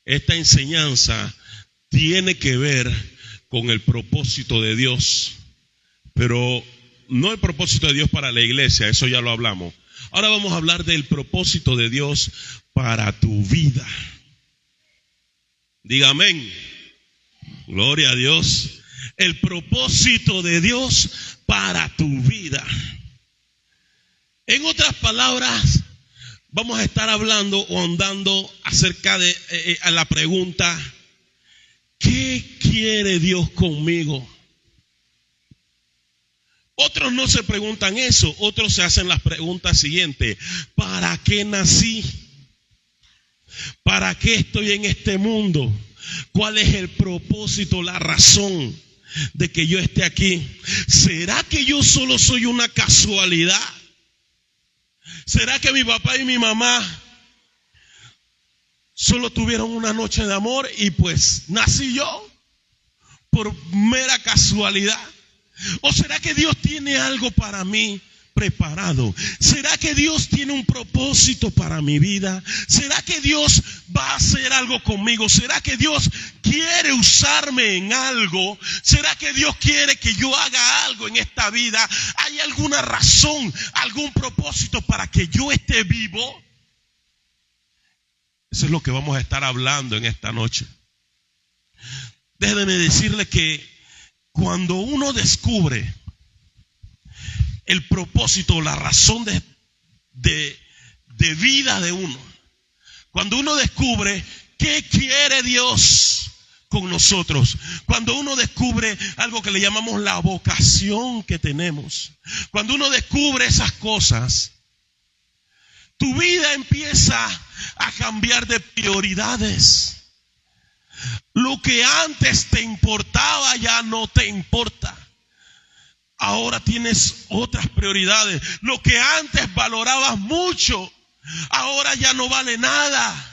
Esta enseñanza tiene que ver con el propósito de Dios, pero no el propósito de Dios para la iglesia, eso ya lo hablamos. Ahora vamos a hablar del propósito de Dios para tu vida. Diga amén. Gloria a Dios. El propósito de Dios para tu vida. En otras palabras, vamos a estar hablando o ahondando acerca de a la pregunta: ¿qué quiere Dios conmigo? Otros no se preguntan eso, otros se hacen las preguntas siguientes: ¿para qué nací? ¿Para qué estoy en este mundo? ¿Cuál es el propósito, la razón de que yo esté aquí? ¿Será que yo solo soy una casualidad? ¿Será que mi papá y mi mamá solo tuvieron una noche de amor y pues nací yo por mera casualidad? ¿O será que Dios tiene algo para mí preparado? ¿Será que Dios tiene un propósito para mi vida? ¿Será que Dios va a hacer algo conmigo? ¿Será que Dios quiere usarme en algo? ¿Será que Dios quiere que yo haga algo en esta vida? ¿Hay alguna razón, algún propósito para que yo esté vivo? Eso es lo que vamos a estar hablando en esta noche. Déjenme decirle que cuando uno descubre el propósito, la razón de vida de uno, cuando uno descubre qué quiere Dios con nosotros, cuando uno descubre algo que le llamamos la vocación que tenemos, cuando uno descubre esas cosas, tu vida empieza a cambiar de prioridades. Lo que antes te importaba ya no te importa. Ahora tienes otras prioridades. Lo que antes valorabas mucho, ahora ya no vale nada.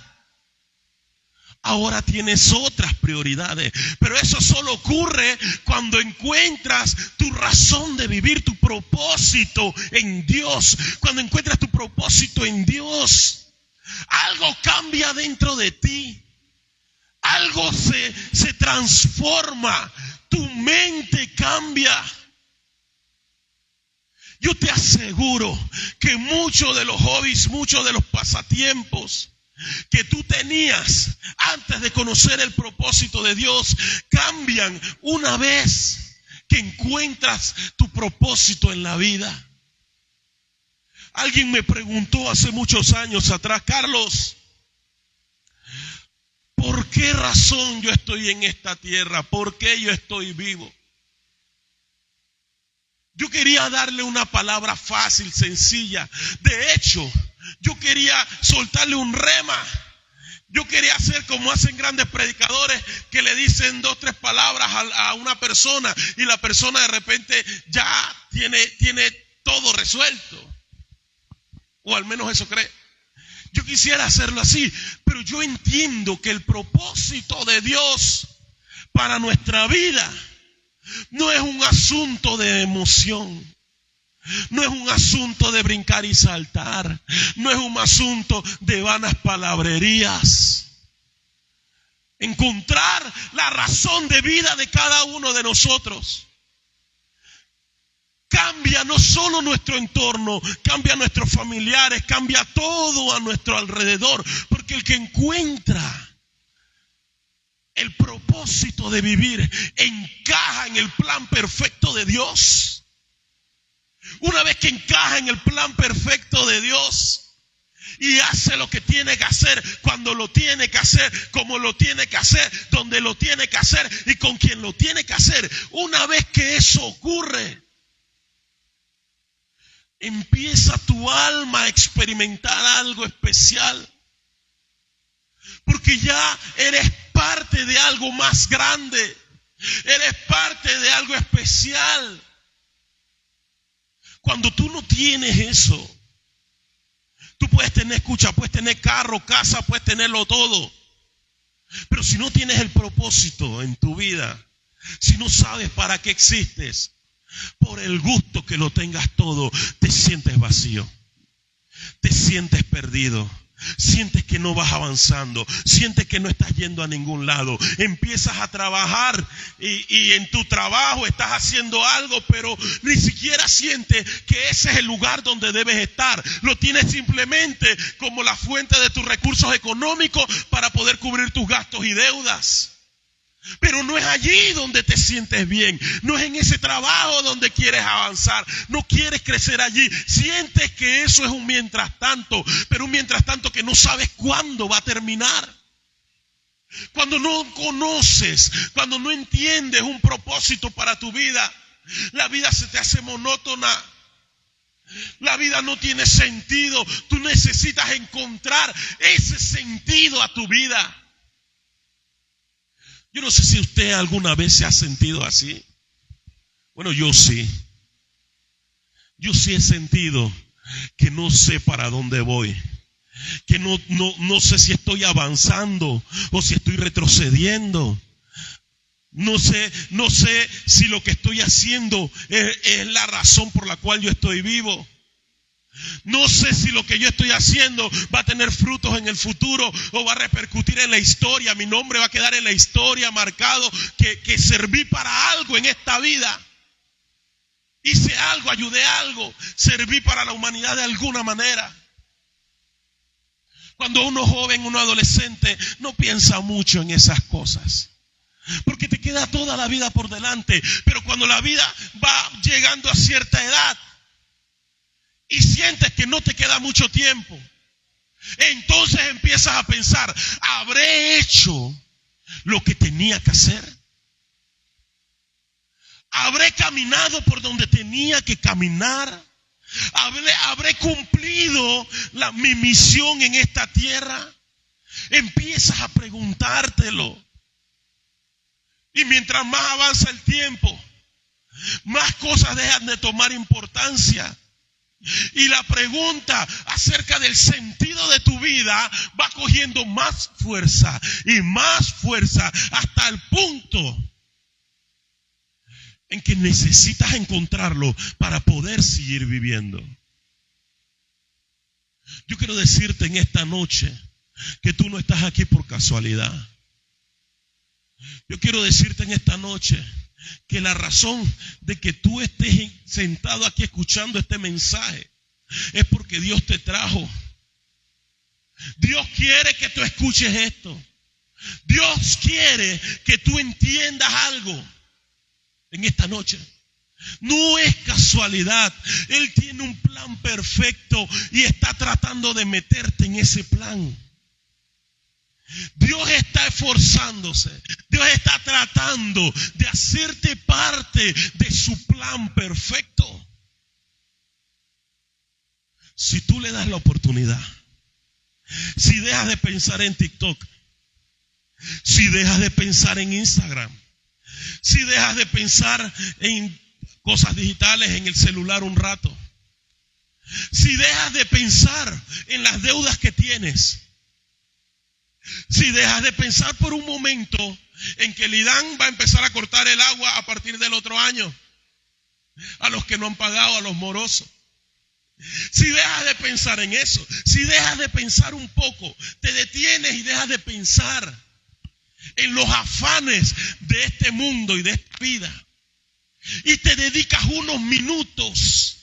Ahora tienes otras prioridades. Pero eso solo ocurre cuando encuentras tu razón de vivir, tu propósito en Dios. Cuando encuentras tu propósito en Dios, algo cambia dentro de ti. Algo se transforma. Tu mente cambia. Yo te aseguro que muchos de los hobbies, muchos de los pasatiempos que tú tenías antes de conocer el propósito de Dios cambian una vez que encuentras tu propósito en la vida. Alguien me preguntó hace muchos años atrás: Carlos, ¿por qué razón yo estoy en esta tierra? ¿Por qué yo estoy vivo? Yo quería darle una palabra fácil, sencilla. De hecho, yo quería soltarle un rema. Yo quería hacer como hacen grandes predicadores, que le dicen 2, 3 palabras a una persona y la persona de repente ya tiene todo resuelto. O al menos eso cree. Yo quisiera hacerlo así, pero yo entiendo que el propósito de Dios para nuestra vida no es un asunto de emoción, no es un asunto de brincar y saltar, no es un asunto de vanas palabrerías. Encontrar la razón de vida de cada uno de nosotros cambia no solo nuestro entorno, cambia a nuestros familiares, cambia todo a nuestro alrededor, porque el que encuentra el propósito de vivir encaja en el plan perfecto de Dios. Una vez que encaja en el plan perfecto de Dios y hace lo que tiene que hacer, cuando lo tiene que hacer, como lo tiene que hacer, donde lo tiene que hacer y con quien lo tiene que hacer, una vez que eso ocurre, empieza tu alma a experimentar algo especial. Porque ya eres parte de algo más grande. Eres parte de algo especial. Cuando tú no tienes eso, tú puedes tener, escucha, puedes tener carro, casa, puedes tenerlo todo. Pero si no tienes el propósito en tu vida, si no sabes para qué existes, por el gusto que lo tengas todo, te sientes vacío, te sientes perdido. sientes que no vas avanzando, sientes que no estás yendo a ningún lado, empiezas a trabajar y en tu trabajo estás haciendo algo, pero ni siquiera sientes que ese es el lugar donde debes estar. Lo tienes simplemente como la fuente de tus recursos económicos para poder cubrir tus gastos y deudas. Pero no es allí donde te sientes bien, no es en ese trabajo donde quieres avanzar, no quieres crecer allí. Sientes que eso es un mientras tanto, pero un mientras tanto que no sabes cuándo va a terminar. Cuando no conoces, cuando no entiendes un propósito para tu vida, la vida se te hace monótona. La vida no tiene sentido. Tú necesitas encontrar ese sentido a tu vida. Yo no sé si usted alguna vez se ha sentido así. Bueno, yo sí. Yo sí he sentido que no sé para dónde voy. Que no sé si estoy avanzando o si estoy retrocediendo. No sé si lo que estoy haciendo es la razón por la cual yo estoy vivo. No sé si lo que yo estoy haciendo va a tener frutos en el futuro o va a repercutir en la historia. Mi nombre va a quedar en la historia marcado que serví para algo en esta vida. Hice algo, ayudé algo, serví para la humanidad de alguna manera. Cuando uno es joven, uno adolescente, no piensa mucho en esas cosas, porque te queda toda la vida por delante. Pero cuando la vida va llegando a cierta edad y sientes que no te queda mucho tiempo, entonces empiezas a pensar, ¿habré hecho lo que tenía que hacer? ¿Habré caminado por donde tenía que caminar? ¿Habré cumplido mi misión en esta tierra? Empiezas a preguntártelo. Y mientras más avanza el tiempo, más cosas dejan de tomar importancia. Y la pregunta acerca del sentido de tu vida va cogiendo más fuerza y más fuerza hasta el punto en que necesitas encontrarlo para poder seguir viviendo. Yo quiero decirte en esta noche que tú no estás aquí por casualidad. Yo quiero decirte en esta noche que la razón de que tú estés sentado aquí escuchando este mensaje es porque Dios te trajo. Dios quiere que tú escuches esto. Dios quiere que tú entiendas algo en esta noche. No es casualidad. Él tiene un plan perfecto y está tratando de meterte en ese plan. Dios está esforzándose. Dios está tratando de hacerte parte de su plan perfecto. Si tú le das la oportunidad, si dejas de pensar en TikTok, si dejas de pensar en Instagram, si dejas de pensar en cosas digitales en el celular un rato, si dejas de pensar en las deudas que tienes, si dejas de pensar por un momento en que el IDAN va a empezar a cortar el agua a partir del otro año, a los que no han pagado, a los morosos. Si dejas de pensar en eso, si dejas de pensar un poco, te detienes y dejas de pensar en los afanes de este mundo y de esta vida, y te dedicas unos minutos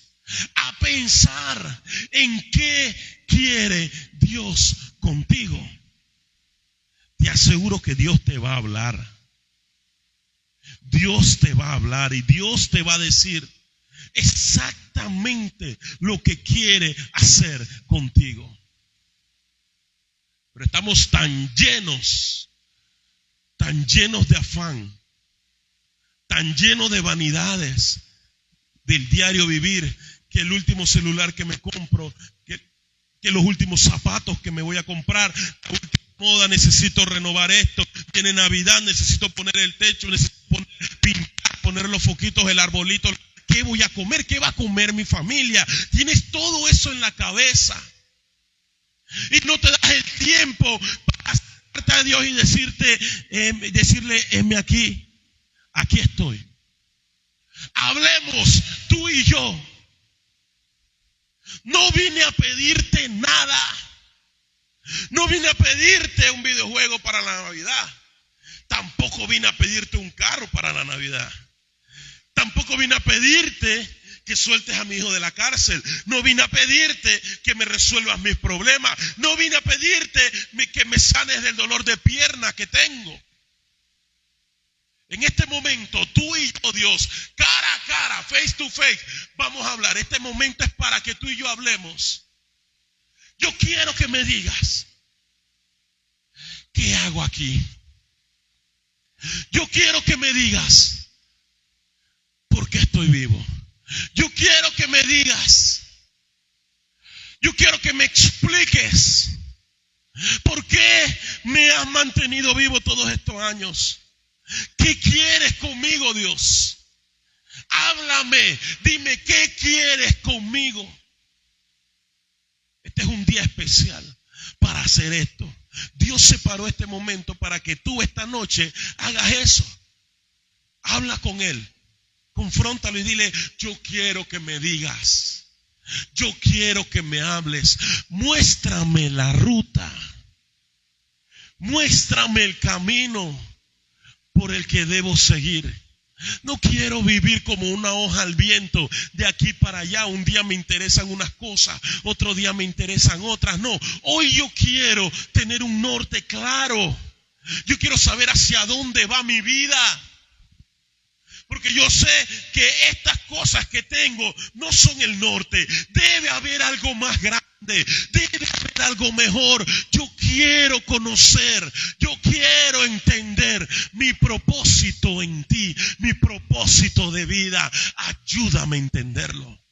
a pensar en qué quiere Dios contigo, te aseguro que Dios te va a hablar. Dios te va a hablar y Dios te va a decir exactamente lo que quiere hacer contigo. Pero estamos tan llenos de afán, tan llenos de vanidades del diario vivir, que el último celular que me compro, que los últimos zapatos que me voy a comprar, la última moda, necesito renovar esto, viene Navidad, necesito poner el techo, necesito pintar, poner los foquitos, el arbolito. ¿Qué voy a comer? ¿Qué va a comer mi familia? Tienes todo eso en la cabeza y no te das el tiempo para acercarte a Dios y decirle, heme aquí estoy. Hablemos tú y yo. No vine a pedirte nada. No vine a pedirte un videojuego para la Navidad. Tampoco vine a pedirte un carro para la Navidad. Tampoco vine a pedirte que sueltes a mi hijo de la cárcel. No vine a pedirte que me resuelvas mis problemas. No vine a pedirte que me sanes del dolor de pierna que tengo. En este momento, tú y yo, Dios, cara a cara, face to face, vamos a hablar. Este momento es para que tú y yo hablemos. Yo quiero que me digas, ¿qué hago aquí? Yo quiero que me digas, ¿por qué estoy vivo? Yo quiero que me digas, yo quiero que me expliques, ¿por qué me has mantenido vivo todos estos años? ¿Qué quieres conmigo, Dios? Háblame, dime, ¿qué quieres conmigo? Este es un día especial para hacer esto. Dios separó este momento para que tú esta noche hagas eso. Habla con Él, confróntalo y dile, yo quiero que me digas, yo quiero que me hables, muéstrame la ruta, muéstrame el camino por el que debo seguir. No quiero vivir como una hoja al viento de aquí para allá. Un día me interesan unas cosas, otro día me interesan otras. No, hoy yo quiero tener un norte claro. Yo quiero saber hacia dónde va mi vida. Porque yo sé que estas cosas que tengo no son el norte. Debe haber algo más grande. Debe haber algo mejor. Yo quiero conocer. Yo quiero entender mi propósito en ti. Mi propósito de vida. Ayúdame a entenderlo.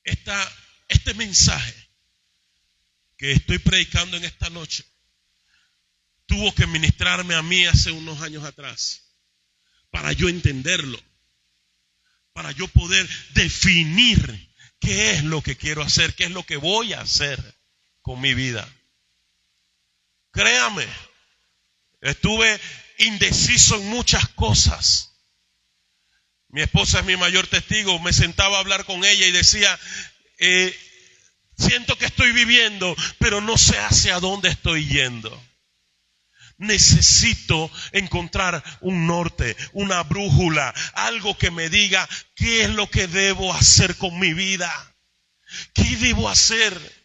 Este mensaje que estoy predicando en esta noche tuvo que ministrarme a mí hace unos años atrás para yo entenderlo, para yo poder definir qué es lo que quiero hacer, qué es lo que voy a hacer con mi vida. Créame, estuve indeciso en muchas cosas. Mi esposa es mi mayor testigo. Me sentaba a hablar con ella y decía, siento que estoy viviendo, pero no sé hacia dónde estoy yendo. Necesito encontrar un norte, una brújula, algo que me diga qué es lo que debo hacer con mi vida. ¿Qué debo hacer?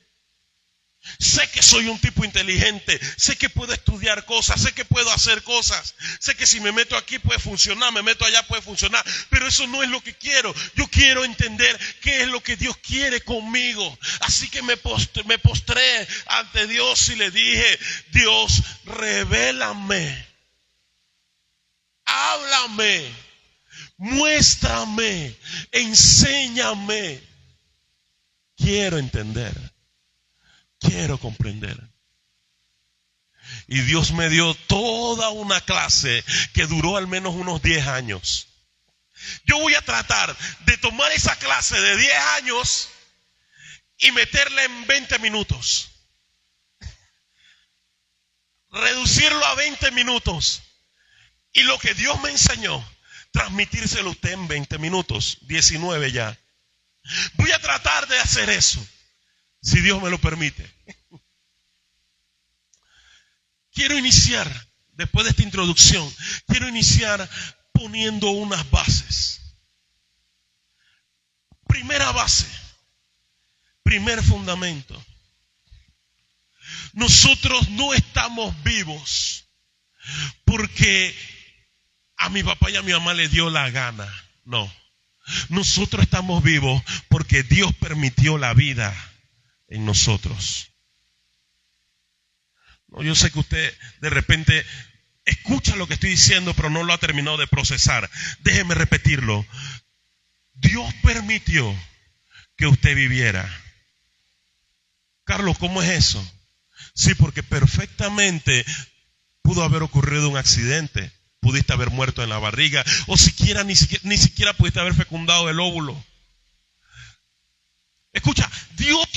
Sé que soy un tipo inteligente, sé que puedo estudiar cosas, sé que puedo hacer cosas, sé que si me meto aquí puede funcionar, me meto allá puede funcionar, pero eso no es lo que quiero. Yo quiero entender qué es lo que Dios quiere conmigo. Así que me postré ante Dios y le dije, Dios, revélame, háblame, muéstrame, enséñame. Quiero entender. Quiero comprender. Y Dios me dio toda una clase que duró al menos unos 10 años. Yo voy a tratar de tomar esa clase de 10 años y meterla en 20 minutos. Reducirlo a 20 minutos. Y lo que Dios me enseñó, transmitírselo a usted en 20 minutos, 19 ya. Voy a tratar de hacer eso, si Dios me lo permite. Quiero iniciar, después de esta introducción, quiero iniciar poniendo unas bases. Primera base, primer fundamento. Nosotros no estamos vivos porque a mi papá y a mi mamá le dio la gana. No. Nosotros estamos vivos porque Dios permitió la vida en nosotros. No, yo sé que usted de repente escucha lo que estoy diciendo, pero no lo ha terminado de procesar. Déjeme repetirlo. Dios permitió que usted viviera. Carlos, ¿cómo es eso? Sí, porque perfectamente pudo haber ocurrido un accidente. Pudiste haber muerto en la barriga, o ni siquiera pudiste haber fecundado el óvulo. Escucha, Dios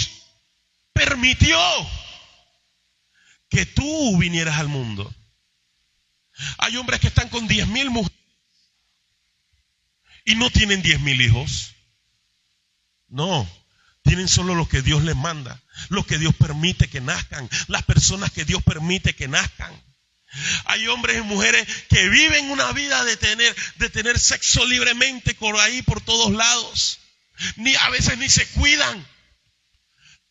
permitió que tú vinieras al mundo. Hay hombres que están con 10,000 mujeres y no tienen 10,000 hijos. No, Tienen solo lo que Dios les manda, lo que Dios permite que nazcan, las personas que Dios permite que nazcan. Hay hombres y mujeres que viven una vida de tener sexo libremente por ahí, por todos lados. A veces ni se cuidan,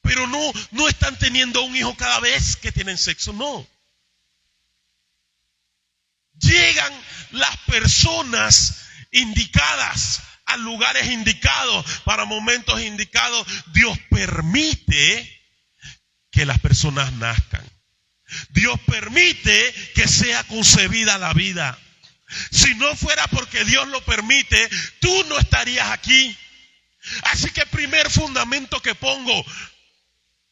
pero no están teniendo un hijo cada vez que tienen sexo, no. Llegan las personas indicadas a lugares indicados, para momentos indicados. Dios permite que las personas nazcan. Dios permite que sea concebida la vida. Si no fuera porque Dios lo permite, tú no estarías aquí. Así que el primer fundamento que pongo: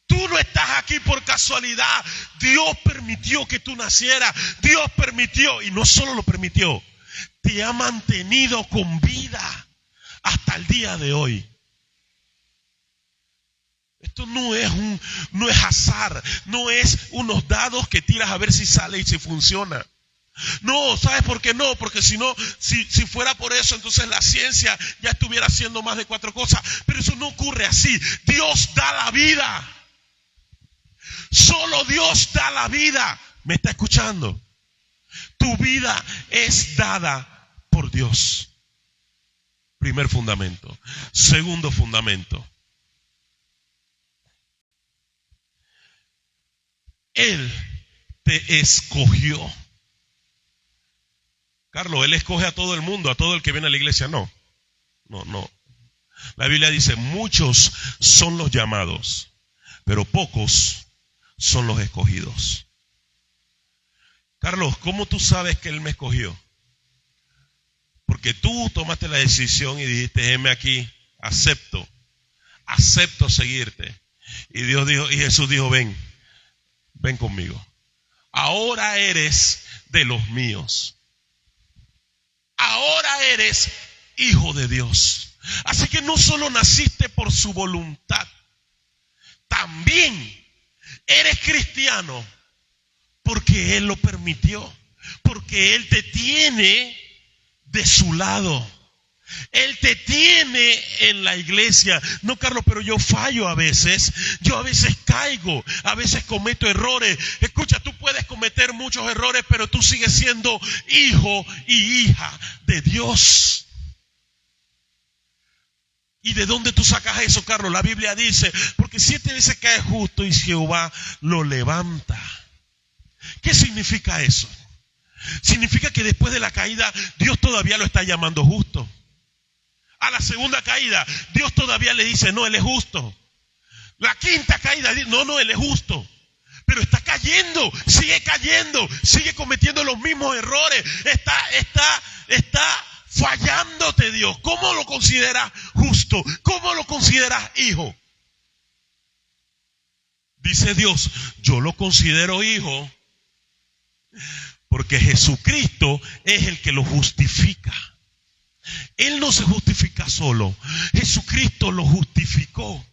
tú no estás aquí por casualidad. Dios permitió que tú nacieras. Dios permitió, y no solo lo permitió, te ha mantenido con vida hasta el día de hoy. Esto no es azar, no es unos dados que tiras a ver si sale y si funciona. No, ¿sabes por qué no? Porque si fuera por eso, entonces la ciencia ya estuviera haciendo más de 4 cosas. Pero eso no ocurre así. Dios da la vida. Solo Dios da la vida. ¿Me está escuchando? Tu vida es dada por Dios. Primer fundamento. Segundo fundamento: Él te escogió. Carlos, Él escoge a todo el mundo, a todo el que viene a la iglesia. No. La Biblia dice: muchos son los llamados, pero pocos son los escogidos. Carlos, ¿cómo tú sabes que Él me escogió? Porque tú tomaste la decisión y dijiste: heme aquí, acepto seguirte. Y Jesús dijo: ven conmigo. Ahora eres de los míos. Ahora eres hijo de Dios. Así que no solo naciste por su voluntad, también eres cristiano porque Él lo permitió, porque Él te tiene de su lado. Él te tiene en la iglesia. No, Carlos, pero yo fallo a veces. Yo a veces caigo, a veces cometo errores. Escucha, tú puedes cometer muchos errores, pero tú sigues siendo hijo y hija de Dios. ¿Y de dónde tú sacas eso, Carlos? La Biblia dice: porque 7 veces cae justo y Jehová lo levanta. ¿Qué significa eso? Significa que después de la caída, Dios todavía lo está llamando justo. A la segunda caída, Dios todavía le dice: no, Él es justo. La quinta caída, no, Él es justo. Pero está cayendo, sigue cometiendo los mismos errores. Está fallándote Dios. ¿Cómo lo consideras justo? ¿Cómo lo consideras hijo? Dice Dios: yo lo considero hijo porque Jesucristo es el que lo justifica. Él no se justifica solo, Jesucristo lo justificó.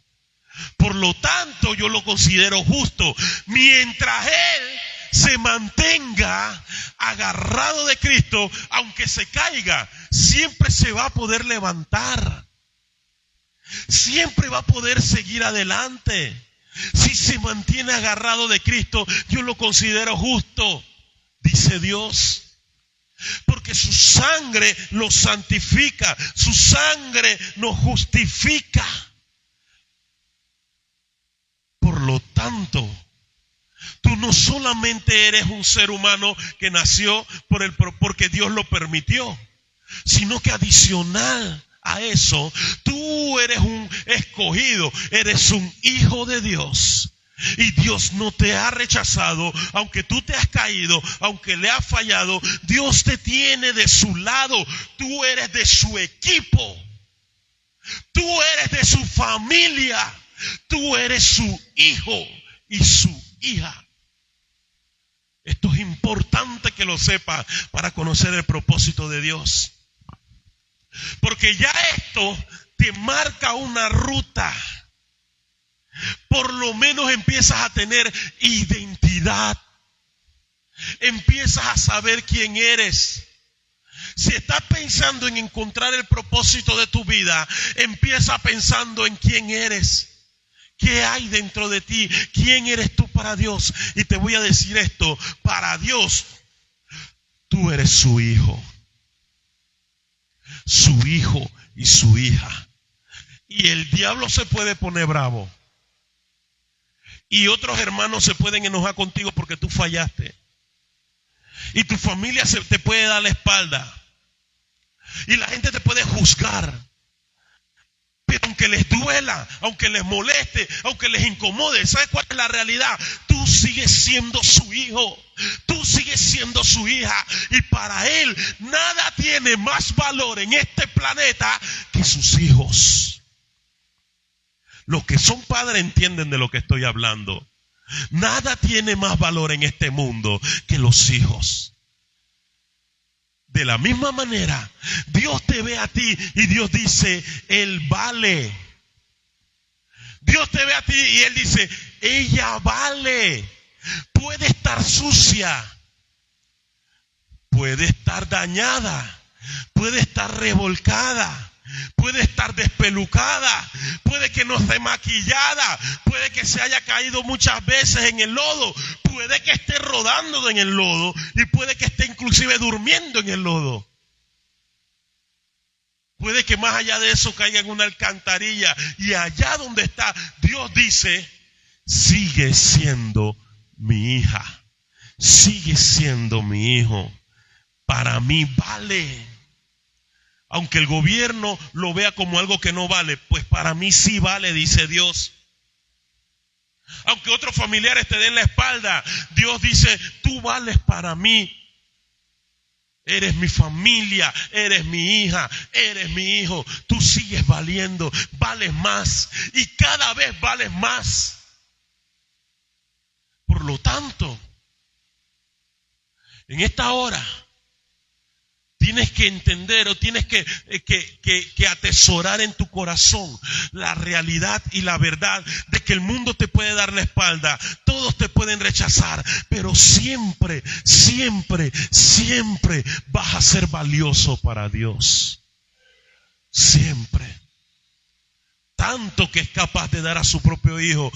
Por lo tanto, yo lo considero justo. Mientras Él se mantenga agarrado de Cristo, aunque se caiga, siempre se va a poder levantar. Siempre va a poder seguir adelante. Si se mantiene agarrado de Cristo, yo lo considero justo, dice Dios. Porque su sangre lo santifica, su sangre nos justifica. Por lo tanto, tú no solamente eres un ser humano que nació porque Dios lo permitió, sino que adicional a eso, tú eres un escogido, eres un hijo de Dios. Y Dios no te ha rechazado, aunque tú te has caído, aunque le has fallado. Dios te tiene de su lado. Tú eres de su equipo. Tú eres de su familia. Tú eres su hijo y su hija. Esto es importante que lo sepas para conocer el propósito de Dios. Porque ya esto te marca una ruta. Por lo menos empiezas a tener identidad. Empiezas a saber quién eres. Si estás pensando en encontrar el propósito de tu vida, empieza pensando en quién eres. ¿Qué hay dentro de ti? ¿Quién eres tú para Dios? Y te voy a decir esto, para Dios, tú eres su hijo y su hija. Y el diablo se puede poner bravo. Y otros hermanos se pueden enojar contigo porque tú fallaste. Y tu familia te puede dar la espalda. Y la gente te puede juzgar. Pero aunque les duela, aunque les moleste, aunque les incomode, ¿sabes cuál es la realidad? Tú sigues siendo su hijo. Tú sigues siendo su hija. Y para Él nada tiene más valor en este planeta que sus hijos. Los que son padres entienden de lo que estoy hablando. Nada tiene más valor en este mundo que los hijos. De la misma manera, Dios te ve a ti y Dios dice, Él vale. Dios te ve a ti y Él dice, ella vale. Puede estar sucia, puede estar dañada, puede estar revolcada, puede estar despelucada, puede que no esté maquillada, puede que se haya caído muchas veces en el lodo, puede que esté rodando en el lodo y puede que esté inclusive durmiendo en el lodo. Puede que más allá de eso caiga en una alcantarilla y allá donde está, Dios dice, sigue siendo mi hija, sigue siendo mi hijo, para mí vale. Aunque el gobierno lo vea como algo que no vale, pues para mí sí vale, dice Dios. Aunque otros familiares te den la espalda, Dios dice, tú vales para mí. Eres mi familia, eres mi hija, eres mi hijo. Tú sigues valiendo, vales más y cada vez vales más. Por lo tanto, en esta hora, tienes que entender o tienes que atesorar en tu corazón la realidad y la verdad de que el mundo te puede dar la espalda, todos te pueden rechazar, pero siempre, siempre, siempre vas a ser valioso para Dios. Siempre. Tanto que es capaz de dar a su propio hijo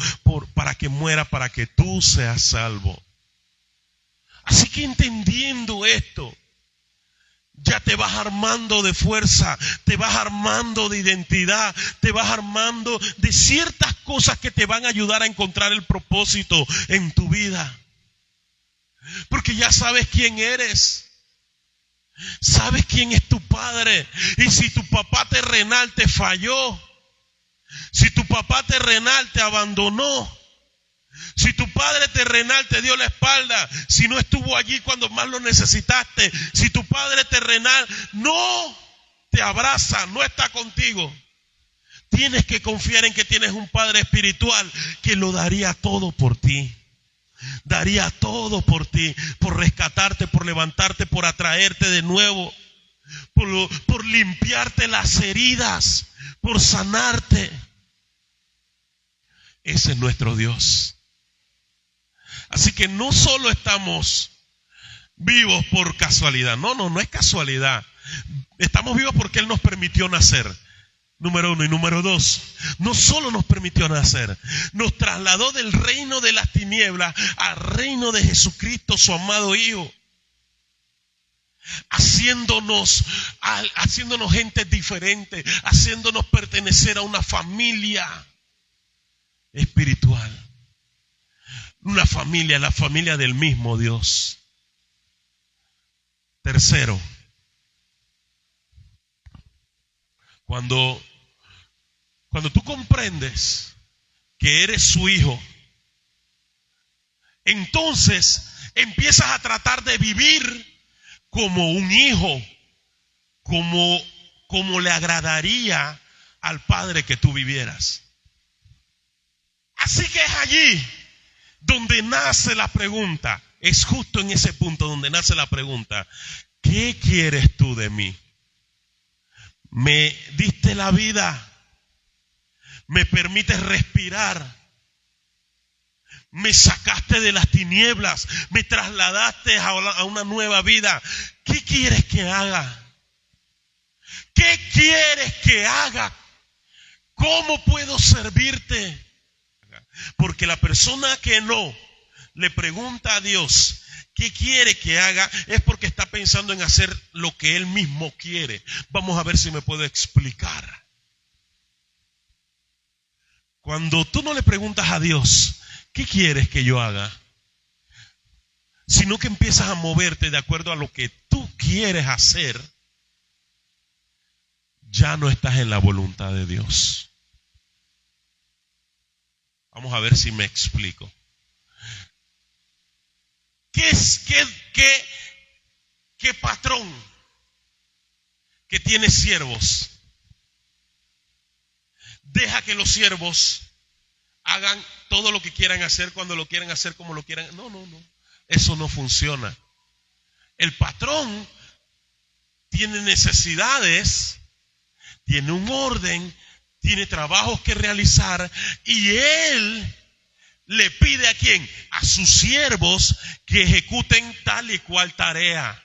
para que muera, para que tú seas salvo. Así que entendiendo esto, ya te vas armando de fuerza, te vas armando de identidad, te vas armando de ciertas cosas que te van a ayudar a encontrar el propósito en tu vida. Porque ya sabes quién eres, sabes quién es tu padre. Y si tu papá terrenal te falló, si tu papá terrenal te abandonó, si tu padre terrenal te dio la espalda, si no estuvo allí cuando más lo necesitaste, si tu padre terrenal no te abraza, no está contigo, tienes que confiar en que tienes un padre espiritual que lo daría todo por ti. Daría todo por ti, por rescatarte, por levantarte, por atraerte de nuevo, por limpiarte las heridas, por sanarte. Ese es nuestro Dios. Así que no solo estamos vivos por casualidad. No es casualidad. Estamos vivos porque Él nos permitió nacer. Número 1. Y número 2, no solo nos permitió nacer, nos trasladó del reino de las tinieblas al reino de Jesucristo, su amado Hijo. Haciéndonos gente diferente, haciéndonos pertenecer a una familia espiritual. Una familia, la familia del mismo Dios. Tercero, cuando tú comprendes que eres su hijo, entonces empiezas a tratar de vivir como un hijo, como le agradaría al Padre que tú vivieras. Así que es allí donde nace la pregunta, es justo en ese punto donde nace la pregunta, ¿qué quieres tú de mí? ¿Me diste la vida? ¿Me permites respirar? ¿Me sacaste de las tinieblas? ¿Me trasladaste a una nueva vida? ¿Qué quieres que haga? ¿Qué quieres que haga? ¿Cómo puedo servirte? Porque la persona que no le pregunta a Dios qué quiere que haga, es porque está pensando en hacer lo que él mismo quiere. Vamos a ver si me puedo explicar. Cuando tú no le preguntas a Dios, ¿qué quieres que yo haga? Sino que empiezas a moverte de acuerdo a lo que tú quieres hacer, ya no estás en la voluntad de Dios. Vamos a ver si me explico. ¿Qué patrón que tiene siervos deja que los siervos hagan todo lo que quieran hacer, cuando lo quieran hacer, como lo quieran? No. Eso no funciona. El patrón tiene necesidades, tiene un orden, tiene trabajos que realizar, y él le pide ¿a quién? A sus siervos que ejecuten tal y cual tarea,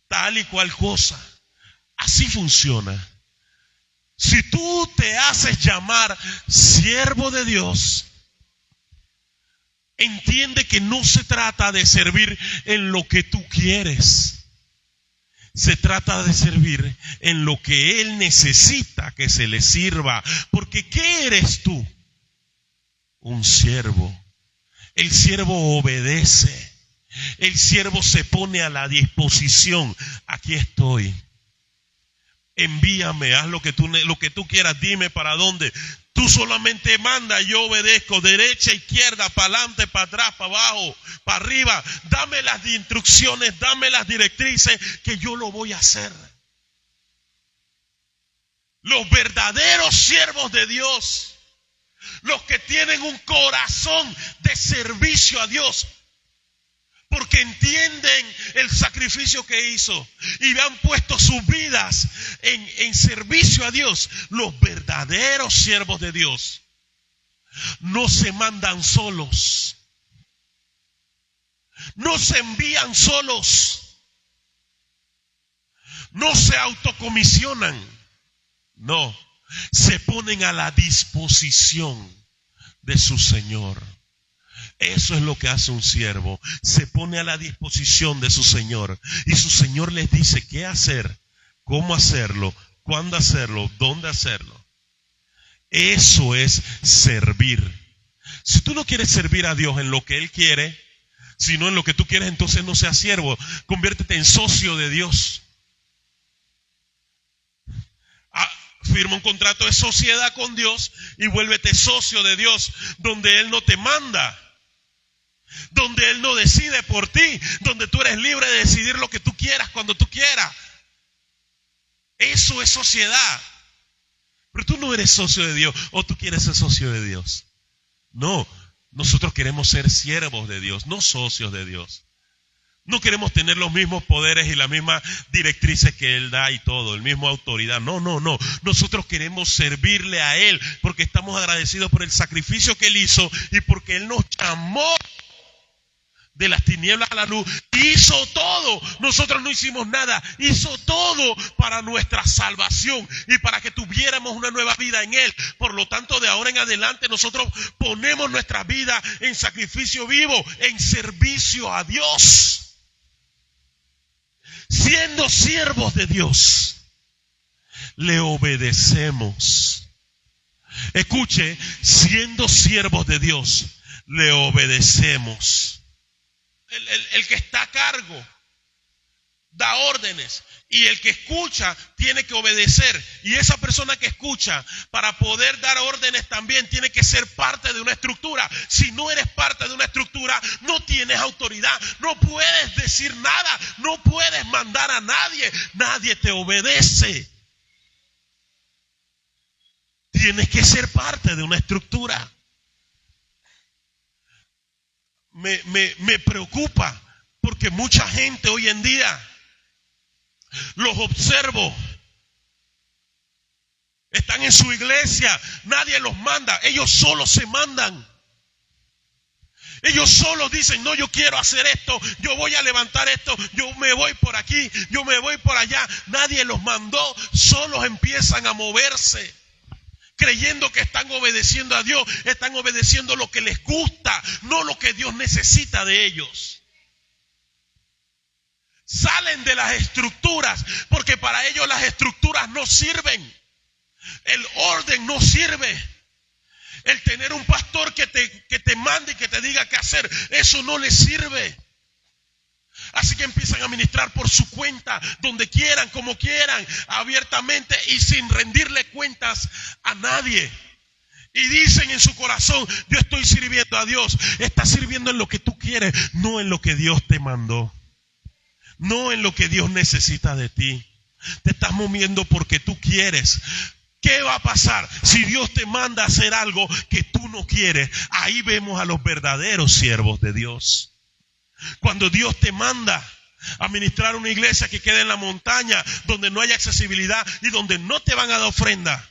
tal y cual cosa. Así funciona. Si tú te haces llamar siervo de Dios, entiende que no se trata de servir en lo que tú quieres. Se trata de servir en lo que Él necesita que se le sirva. Porque ¿qué eres tú? Un siervo. El siervo obedece. El siervo se pone a la disposición. Aquí estoy. Envíame, haz lo que tú quieras, dime para dónde. Tú solamente manda, yo obedezco. Derecha, izquierda, para adelante, para atrás, para abajo, para arriba. Dame las instrucciones, dame las directrices, que yo lo voy a hacer. Los verdaderos siervos de Dios, los que tienen un corazón de servicio a Dios, porque entienden el sacrificio que hizo y han puesto sus vidas en servicio a Dios. Los verdaderos siervos de Dios no se mandan solos, no se envían solos, no se autocomisionan, no, se ponen a la disposición de su Señor. Eso es lo que hace un siervo. Se pone a la disposición de su Señor. Y su Señor les dice qué hacer, cómo hacerlo, cuándo hacerlo, dónde hacerlo. Eso es servir. Si tú no quieres servir a Dios en lo que Él quiere, sino en lo que tú quieres, entonces no seas siervo. Conviértete en socio de Dios. Firma un contrato de sociedad con Dios y vuélvete socio de Dios, donde Él no te manda, donde Él no decide por ti, donde tú eres libre de decidir lo que tú quieras cuando tú quieras. Eso es sociedad. Pero tú no eres socio de Dios, o tú quieres ser socio de Dios. No, nosotros queremos ser siervos de Dios, no socios de Dios. No queremos tener los mismos poderes y las mismas directrices que Él da y todo, el mismo autoridad. No. Nosotros queremos servirle a Él porque estamos agradecidos por el sacrificio que Él hizo y porque Él nos llamó de las tinieblas a la luz. Hizo todo. Nosotros no hicimos nada. Hizo todo para nuestra salvación y para que tuviéramos una nueva vida en Él. Por lo tanto, de ahora en adelante nosotros ponemos nuestra vida en sacrificio vivo, en servicio a Dios. Siendo siervos de Dios, le obedecemos. Escuche, siendo siervos de Dios, le obedecemos. El que está a cargo da órdenes y el que escucha tiene que obedecer. Y esa persona que escucha, para poder dar órdenes también tiene que ser parte de una estructura. Si no eres parte de una estructura, no tienes autoridad, no puedes decir nada, no puedes mandar a nadie, nadie te obedece. Tienes que ser parte de una estructura. Me preocupa porque mucha gente hoy en día, los observo, están en su iglesia, nadie los manda, ellos solos se mandan. Ellos solos dicen, no, yo quiero hacer esto, yo voy a levantar esto, yo me voy por aquí, yo me voy por allá. Nadie los mandó, solos empiezan a moverse. creyendo que están obedeciendo a Dios, están obedeciendo lo que les gusta, no lo que Dios necesita de ellos. Salen de las estructuras porque para ellos las estructuras no sirven. El orden no sirve. El tener un pastor que te mande y que te diga qué hacer, eso no les sirve. Así que empiezan a ministrar por su cuenta, donde quieran, como quieran, abiertamente y sin rendirle cuentas a nadie. Y dicen en su corazón, yo estoy sirviendo a Dios. Estás sirviendo en lo que tú quieres, no en lo que Dios te mandó. No en lo que Dios necesita de ti. Te estás moviendo porque tú quieres. ¿Qué va a pasar si Dios te manda a hacer algo que tú no quieres? Ahí vemos a los verdaderos siervos de Dios. Cuando Dios te manda a ministrar una iglesia que quede en la montaña, donde no haya accesibilidad y donde no te van a dar ofrenda,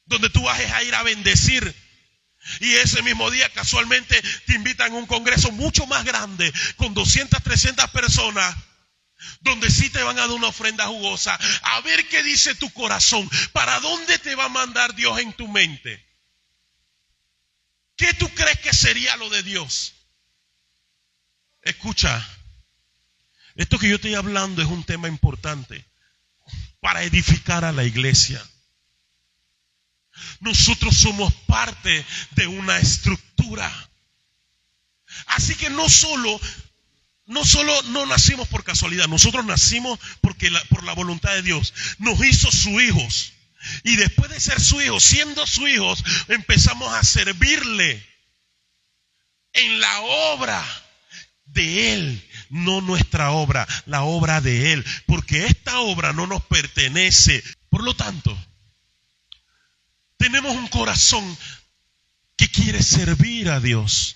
donde tú vas a ir a bendecir, y ese mismo día casualmente te invitan a un congreso mucho más grande, con 200, 300 personas, donde sí te van a dar una ofrenda jugosa, a ver qué dice tu corazón, para dónde te va a mandar Dios en tu mente. ¿Qué tú crees que sería lo de Dios? Escucha, esto que yo estoy hablando es un tema importante para edificar a la iglesia. Nosotros somos parte de una estructura. Así que no nacimos por casualidad, nosotros nacimos por la voluntad de Dios. Nos hizo sus hijos. Y después de ser sus hijos, siendo sus hijos, empezamos a servirle en la obra de Él, no nuestra obra, la obra de Él, porque esta obra no nos pertenece. Por lo tanto, tenemos un corazón que quiere servir a Dios.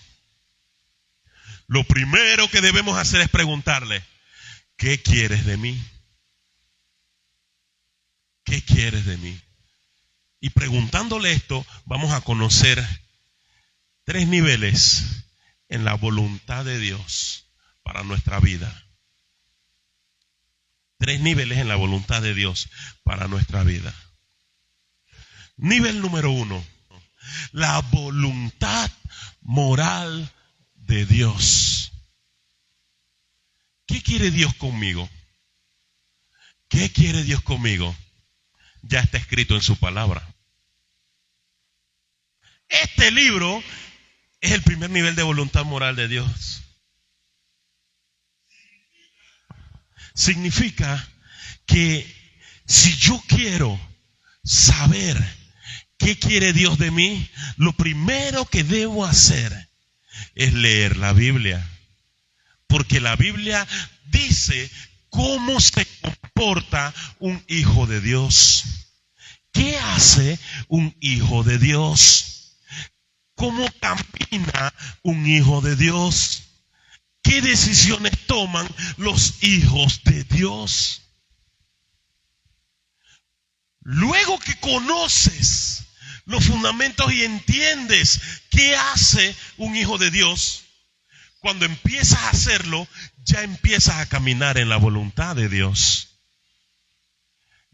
Lo primero que debemos hacer es preguntarle, ¿qué quieres de mí? ¿Qué quieres de mí? Y preguntándole esto, vamos a conocer 3 niveles en la voluntad de Dios para nuestra vida. 3 niveles en la voluntad de Dios para nuestra vida. Nivel número 1, la voluntad moral de Dios. ¿Qué quiere Dios conmigo? ¿Qué quiere Dios conmigo? Ya está escrito en su palabra. Este libro es el primer nivel de voluntad moral de Dios. Significa que si yo quiero saber qué quiere Dios de mí, lo primero que debo hacer es leer la Biblia. Porque la Biblia dice cómo se comporta un hijo de Dios. ¿Qué hace un hijo de Dios? ¿Cómo camina un hijo de Dios? ¿Qué decisiones toman los hijos de Dios? Luego que conoces los fundamentos y entiendes qué hace un hijo de Dios, cuando empiezas a hacerlo, ya empiezas a caminar en la voluntad de Dios.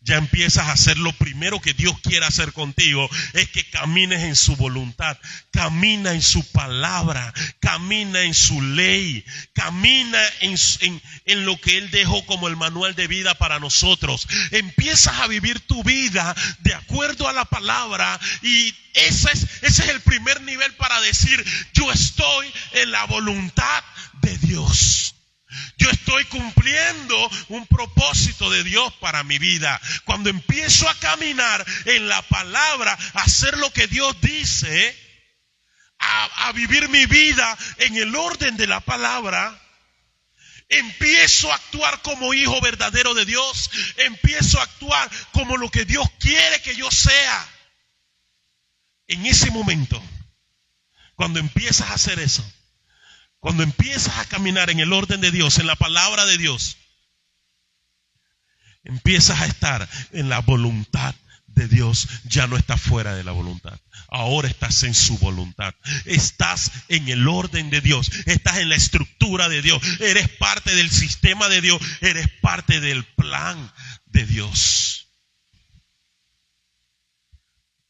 Ya empiezas a hacer lo primero que Dios quiere hacer contigo, es que camines en su voluntad, camina en su palabra, camina en su ley, camina en lo que Él dejó como el manual de vida para nosotros. Empiezas a vivir tu vida de acuerdo a la palabra y ese es el primer nivel para decir, yo estoy en la voluntad de Dios. Yo estoy cumpliendo un propósito de Dios para mi vida. Cuando empiezo a caminar en la palabra, a hacer lo que Dios dice, a vivir mi vida en el orden de la palabra, empiezo a actuar como hijo verdadero de Dios, empiezo a actuar como lo que Dios quiere que yo sea. En ese momento, cuando empiezas a hacer eso, cuando empiezas a caminar en el orden de Dios, en la palabra de Dios, empiezas a estar en la voluntad de Dios. Ya no estás fuera de la voluntad. Ahora estás en su voluntad. Estás en el orden de Dios. Estás en la estructura de Dios. Eres parte del sistema de Dios. Eres parte del plan de Dios.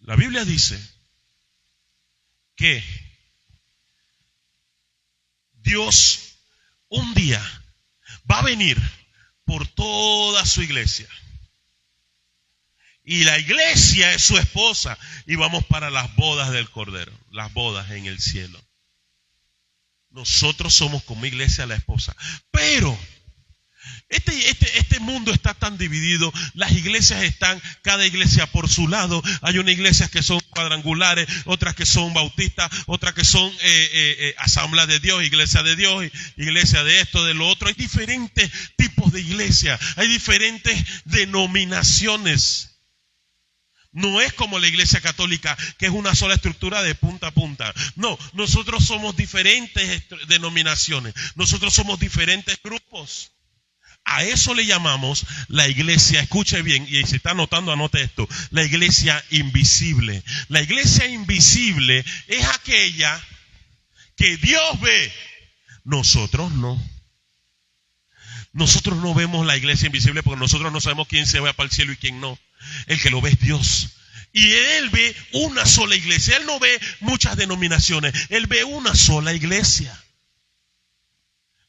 La Biblia dice que Dios un día va a venir por toda su iglesia. Y la iglesia es su esposa. Y vamos para las bodas del Cordero. Las bodas en el cielo. Nosotros somos como iglesia la esposa. Pero este mundo está tan dividido. Las iglesias están, cada iglesia por su lado. Hay unas iglesias que son cuadrangulares, otras que son bautistas, otras que son asamblea de Dios, iglesia de Dios, iglesia de esto, de lo otro. Hay diferentes tipos de iglesias, hay diferentes denominaciones. No es como la iglesia católica, que es una sola estructura de punta a punta. No, nosotros somos diferentes denominaciones, nosotros somos diferentes grupos. A eso le llamamos la iglesia, escuche bien, y si está anotando, anote esto, la iglesia invisible. La iglesia invisible es aquella que Dios ve, nosotros no. Nosotros no vemos la iglesia invisible porque nosotros no sabemos quién se va para el cielo y quién no. El que lo ve es Dios. Y Él ve una sola iglesia. Él no ve muchas denominaciones. Él ve una sola iglesia.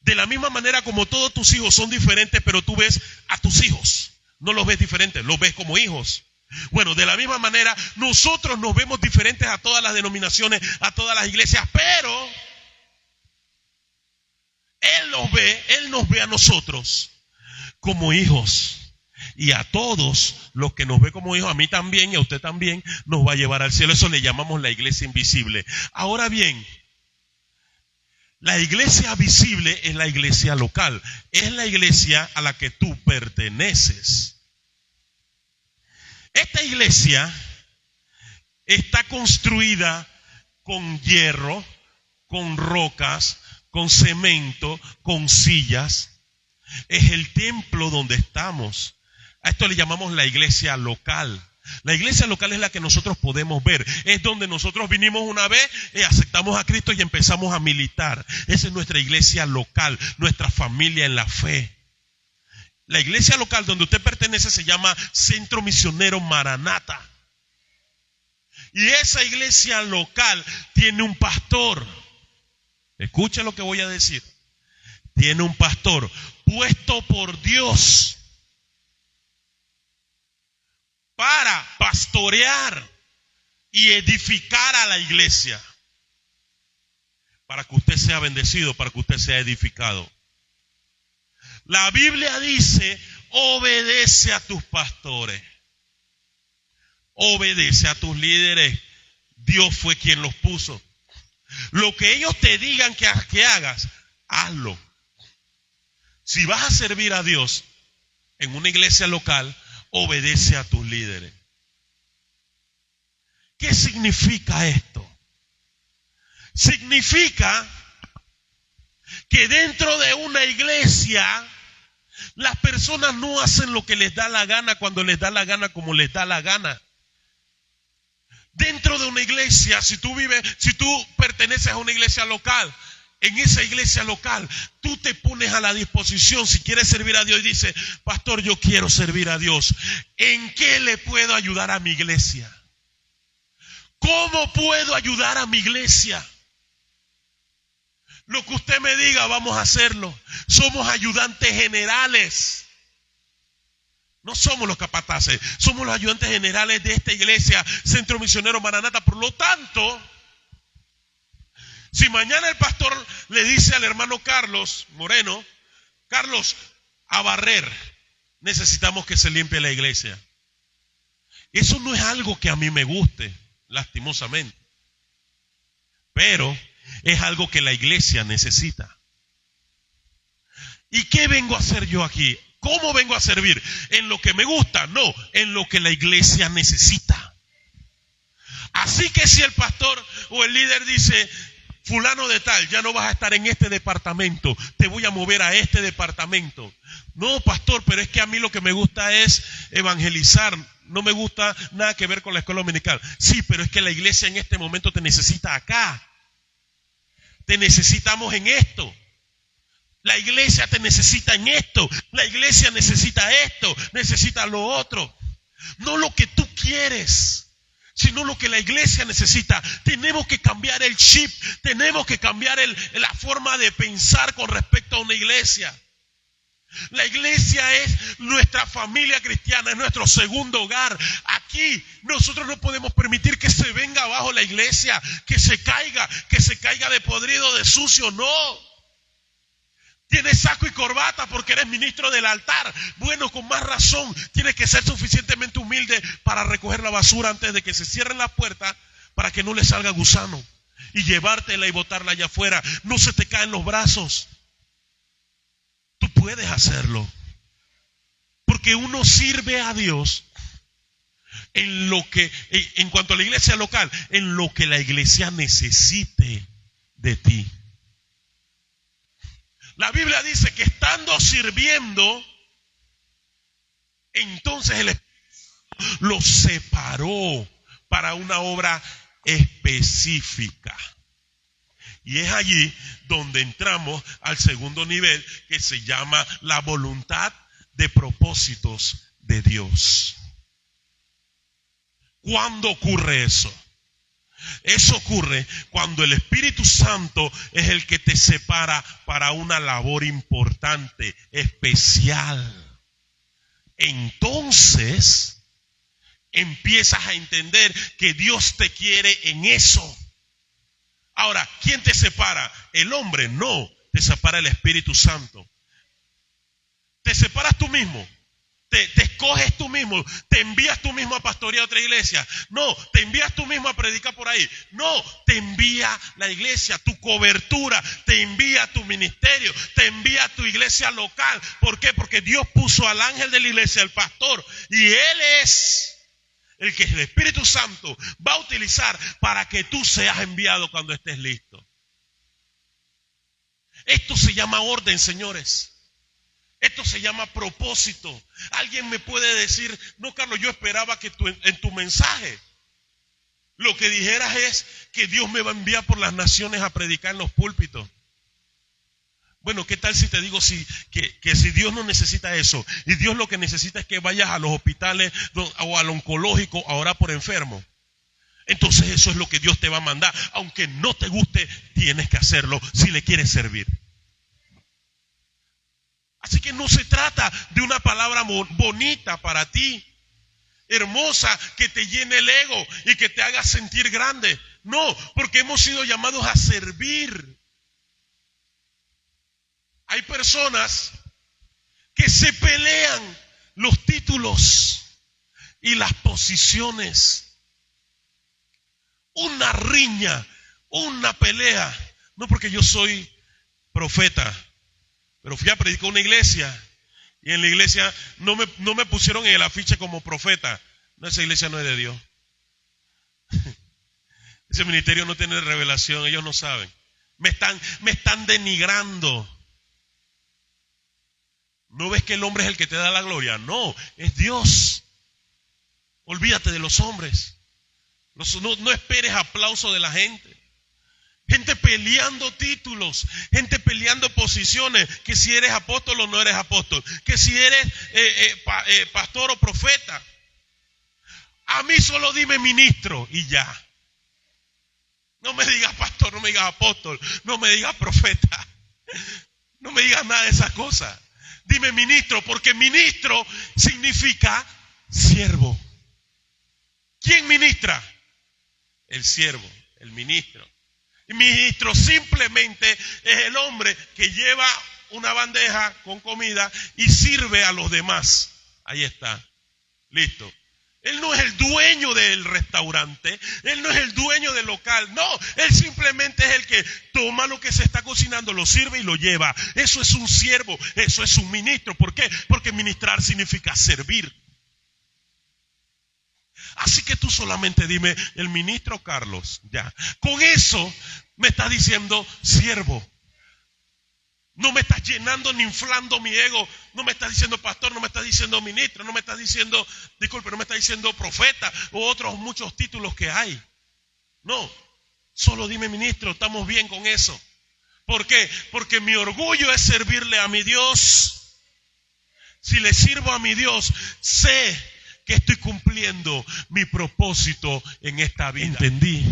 De la misma manera como todos tus hijos son diferentes, pero tú ves a tus hijos. No los ves diferentes, los ves como hijos. Bueno, de la misma manera nosotros nos vemos diferentes a todas las denominaciones, a todas las iglesias, pero Él nos ve a nosotros como hijos. Y a todos los que nos ve como hijos, a mí también y a usted también, nos va a llevar al cielo. Eso le llamamos la iglesia invisible. Ahora bien, la iglesia visible es la iglesia local. Es la iglesia a la que tú perteneces. Esta iglesia está construida con hierro, con rocas, con cemento, con sillas. Es el templo donde estamos. A esto le llamamos la iglesia local. La iglesia local es la que nosotros podemos ver. Es donde nosotros vinimos una vez, aceptamos a Cristo y empezamos a militar. Esa es nuestra iglesia local, nuestra familia en la fe. La iglesia local donde usted pertenece se llama Centro Misionero Maranata. Y esa iglesia local tiene un pastor. Escuche lo que voy a decir. Tiene un pastor puesto por Dios para pastorear y edificar a la iglesia. Para que usted sea bendecido, para que usted sea edificado. La Biblia dice, obedece a tus pastores. Obedece a tus líderes. Dios fue quien los puso. Lo que ellos te digan que hagas, hazlo. Si vas a servir a Dios en una iglesia local, obedece a tus líderes. ¿Qué significa esto? Significa que dentro de una iglesia las personas no hacen lo que les da la gana cuando les da la gana como les da la gana. Dentro de una iglesia, si tú perteneces a una iglesia local, en esa iglesia local, tú te pones a la disposición si quieres servir a Dios y dices, pastor, yo quiero servir a Dios. ¿En qué le puedo ayudar a mi iglesia? ¿Cómo puedo ayudar a mi iglesia? Lo que usted me diga, vamos a hacerlo. Somos ayudantes generales. No somos los capataces, somos los ayudantes generales de esta iglesia, Centro Misionero Maranata. Por lo tanto, si mañana el pastor le dice al hermano Carlos Moreno, Carlos, a barrer, necesitamos que se limpie la iglesia. Eso no es algo que a mí me guste, lastimosamente. Pero es algo que la iglesia necesita. ¿Y qué vengo a hacer yo aquí? ¿Cómo vengo a servir? ¿En lo que me gusta? No, en lo que la iglesia necesita. Así que si el pastor o el líder dice, fulano de tal, ya no vas a estar en este departamento, te voy a mover a este departamento. No, pastor, pero es que a mí lo que me gusta es evangelizar. No me gusta nada que ver con la escuela dominical. Sí, pero es que la iglesia en este momento te necesita acá. Te necesitamos en esto. La iglesia te necesita en esto. La iglesia necesita esto, necesita lo otro. No lo que tú quieres, sino lo que la iglesia necesita. Tenemos que cambiar el chip, tenemos que cambiar la forma de pensar con respecto a una iglesia. La iglesia es nuestra familia cristiana, es nuestro segundo hogar. Aquí nosotros no podemos permitir que se venga abajo la iglesia, que se caiga de podrido, de sucio, no. Tienes saco y corbata porque eres ministro del altar. Bueno, con más razón, tienes que ser suficientemente humilde para recoger la basura antes de que se cierren las puertas para que no le salga gusano y llevártela y botarla allá afuera. No se te caen los brazos. Tú puedes hacerlo. Porque uno sirve a Dios en cuanto a la iglesia local, en lo que la iglesia necesite de ti. La Biblia dice que estando sirviendo, entonces el Espíritu los separó para una obra específica. Y es allí donde entramos al segundo nivel, que se llama la voluntad de propósitos de Dios. ¿Cuándo ocurre eso? Eso ocurre cuando el Espíritu Santo es el que te separa para una labor importante, especial. Entonces, empiezas a entender que Dios te quiere en eso. Ahora, ¿quién te separa? El hombre, no. Te separa el Espíritu Santo. Te separas tú mismo. Te escoges tú mismo, te envías tú mismo a pastorear a otra iglesia. No, te envías tú mismo a predicar por ahí. No, te envía la iglesia, tu cobertura, te envía tu ministerio, te envía tu iglesia local. ¿Por qué? Porque Dios puso al ángel de la iglesia, el pastor, y él es el que el Espíritu Santo va a utilizar para que tú seas enviado cuando estés listo. Esto se llama orden, señores. Esto se llama propósito. Alguien me puede decir, no, Carlos, yo esperaba que en tu mensaje lo que dijeras es que Dios me va a enviar por las naciones a predicar en los púlpitos. Bueno, ¿qué tal si te digo que si Dios no necesita eso, y Dios lo que necesita es que vayas a los hospitales o al oncológico a orar por enfermos? Entonces eso es lo que Dios te va a mandar. Aunque no te guste, tienes que hacerlo si le quieres servir. Así que no se trata de una palabra bonita para ti, hermosa, que te llene el ego y que te haga sentir grande. No, porque hemos sido llamados a servir. Hay personas que se pelean los títulos y las posiciones. Una riña, una pelea. No porque yo soy profeta, pero fui a predicar una iglesia y en la iglesia no me pusieron en el afiche como profeta. No, esa iglesia no es de Dios. Ese ministerio no tiene revelación, ellos no saben. Me están denigrando. ¿No ves que el hombre es el que te da la gloria? No, es Dios. Olvídate de los hombres. No esperes aplauso de la gente. Gente peleando títulos, gente peleando posiciones, que si eres apóstol o no eres apóstol, que si eres pastor o profeta. A mí solo dime ministro y ya. No me digas pastor, no me digas apóstol, no me digas profeta, no me digas nada de esas cosas. Dime ministro, porque ministro significa siervo. ¿Quién ministra? El siervo, el ministro. El ministro simplemente es el hombre que lleva una bandeja con comida y sirve a los demás. Ahí está, listo. Él no es el dueño del restaurante, él no es el dueño del local, no, él simplemente es el que toma lo que se está cocinando, lo sirve y lo lleva. Eso es un siervo, eso es un ministro. ¿Por qué? Porque ministrar significa servir. Así que tú solamente dime, el ministro Carlos, ya. Con eso me estás diciendo siervo. No me estás llenando ni inflando mi ego. No me estás diciendo pastor, no me estás diciendo ministro, no me estás diciendo, disculpe, no me estás diciendo profeta o otros muchos títulos que hay. No, solo dime ministro, estamos bien con eso. ¿Por qué? Porque mi orgullo es servirle a mi Dios. Si le sirvo a mi Dios, sé que estoy cumpliendo mi propósito en esta vida. Entendí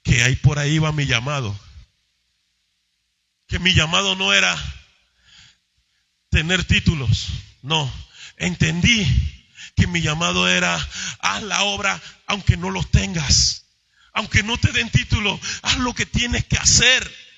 que ahí por ahí va mi llamado. Que mi llamado no era tener títulos. No, entendí que mi llamado era: haz la obra aunque no los tengas. Aunque no te den título, haz lo que tienes que hacer.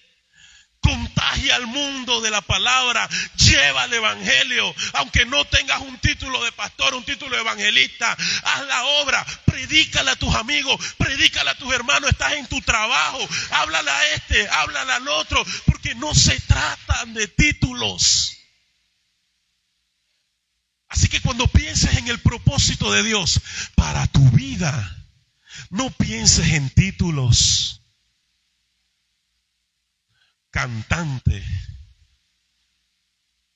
Contagia al mundo de la palabra, lleva el evangelio, aunque no tengas un título de pastor, un título de evangelista, haz la obra, predícale a tus amigos, predícale a tus hermanos, estás en tu trabajo, háblale a este, háblale al otro, porque no se tratan de títulos. Así que cuando pienses en el propósito de Dios para tu vida, no pienses en títulos. Cantante,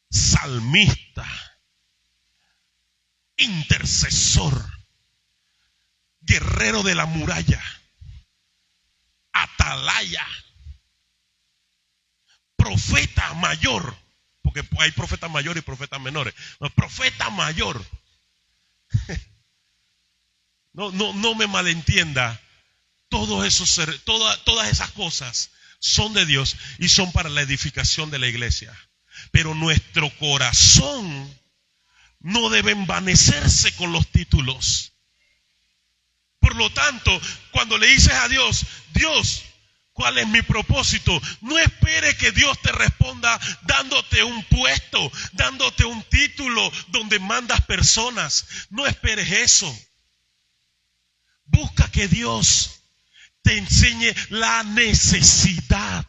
salmista, intercesor, guerrero de la muralla, atalaya, profeta mayor, porque hay profetas mayores y profetas menores. No, profeta mayor. No me malentienda. Todas esas cosas son de Dios y son para la edificación de la iglesia. Pero nuestro corazón no debe envanecerse con los títulos. Por lo tanto, cuando le dices a Dios: Dios, ¿cuál es mi propósito? No espere que Dios te responda dándote un puesto, dándote un título donde mandas personas. No esperes eso. Busca que Dios te enseñe la necesidad.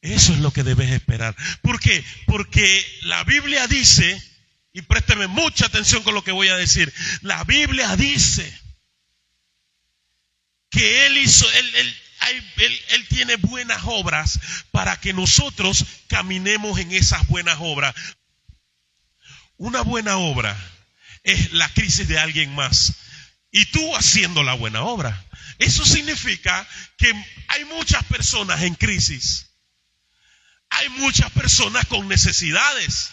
Eso es lo que debes esperar. ¿Por qué? Porque la Biblia dice, y présteme mucha atención con lo que voy a decir. La Biblia dice que Él tiene buenas obras para que nosotros caminemos en esas buenas obras. Una buena obra es la crisis de alguien más y tú haciendo la buena obra. Eso significa que hay muchas personas en crisis. Hay muchas personas con necesidades.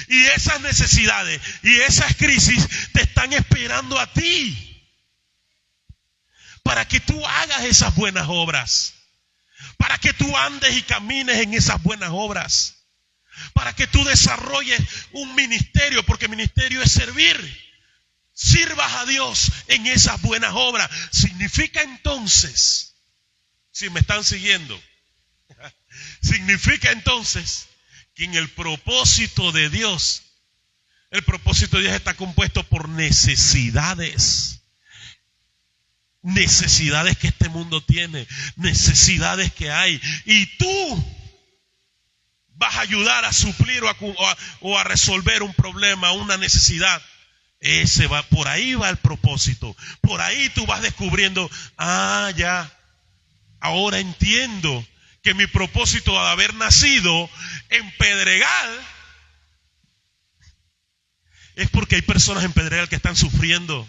Y esas necesidades y esas crisis te están esperando a ti para que tú hagas esas buenas obras, para que tú andes y camines en esas buenas obras, para que tú desarrolles un ministerio, porque ministerio es servir. Sirvas a Dios en esas buenas obras. Significa entonces, si me están siguiendo, significa entonces que en el propósito de Dios, el propósito de Dios está compuesto por necesidades. Necesidades que este mundo tiene, necesidades que hay. Y tú vas a ayudar a suplir o a resolver un problema, una necesidad. Por ahí va el propósito. Por ahí tú vas descubriendo: ya, ahora entiendo que mi propósito de haber nacido en Pedregal es porque hay personas en Pedregal que están sufriendo.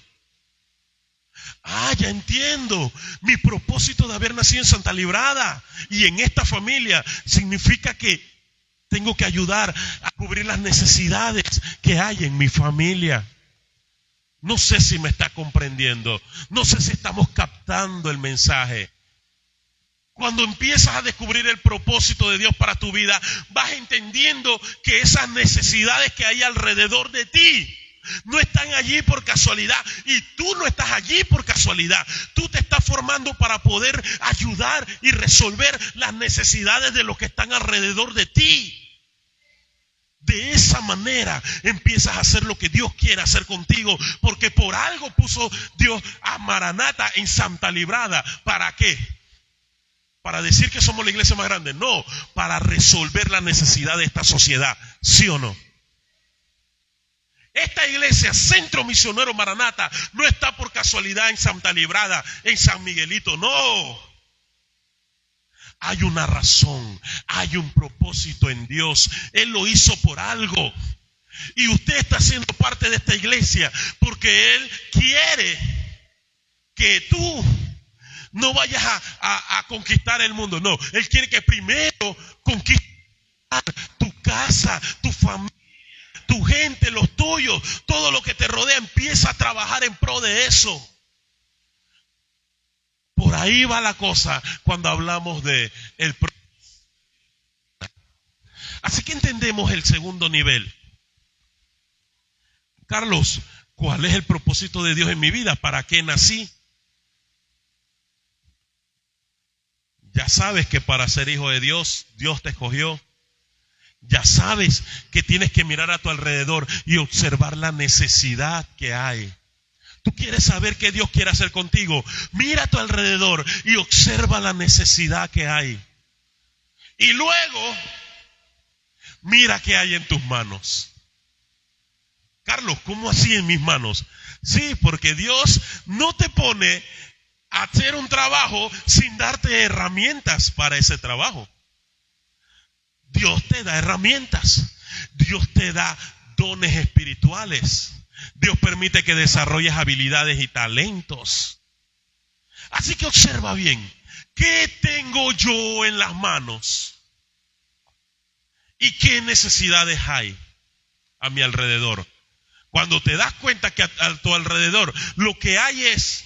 Ya entiendo. Mi propósito de haber nacido en Santa Librada y en esta familia significa que tengo que ayudar a cubrir las necesidades que hay en mi familia. No sé si me está comprendiendo. No sé si estamos captando el mensaje. Cuando empiezas a descubrir el propósito de Dios para tu vida, vas entendiendo que esas necesidades que hay alrededor de ti no están allí por casualidad, y tú no estás allí por casualidad. Tú te estás formando para poder ayudar y resolver las necesidades de los que están alrededor de ti. De esa manera empiezas a hacer lo que Dios quiere hacer contigo, porque por algo puso Dios a Maranata en Santa Librada. ¿Para qué? ¿Para decir que somos la iglesia más grande? No, para resolver la necesidad de esta sociedad. ¿Sí o no? Esta iglesia, Centro Misionero Maranata, no está por casualidad en Santa Librada, en San Miguelito, no. Hay una razón, hay un propósito en Dios. Él lo hizo por algo. Y usted está siendo parte de esta iglesia porque Él quiere que tú no vayas a conquistar el mundo. No, Él quiere que primero conquistes tu casa, tu familia, tu gente, los tuyos, todo lo que te rodea, empieza a trabajar en pro de eso. Por ahí va la cosa cuando hablamos de el propósito. Así que entendemos el segundo nivel. Carlos, ¿cuál es el propósito de Dios en mi vida? ¿Para qué nací? Ya sabes que para ser hijo de Dios, Dios te escogió. Ya sabes que tienes que mirar a tu alrededor y observar la necesidad que hay. Tú quieres saber qué Dios quiere hacer contigo. Mira a tu alrededor y observa la necesidad que hay. Y luego, mira qué hay en tus manos. Carlos, ¿cómo así en mis manos? Sí, porque Dios no te pone a hacer un trabajo sin darte herramientas para ese trabajo. Dios te da herramientas. Dios te da dones espirituales. Dios permite que desarrolles habilidades y talentos. Así que observa bien. ¿Qué tengo yo en las manos? ¿Y qué necesidades hay a mi alrededor? Cuando te das cuenta que a tu alrededor lo que hay es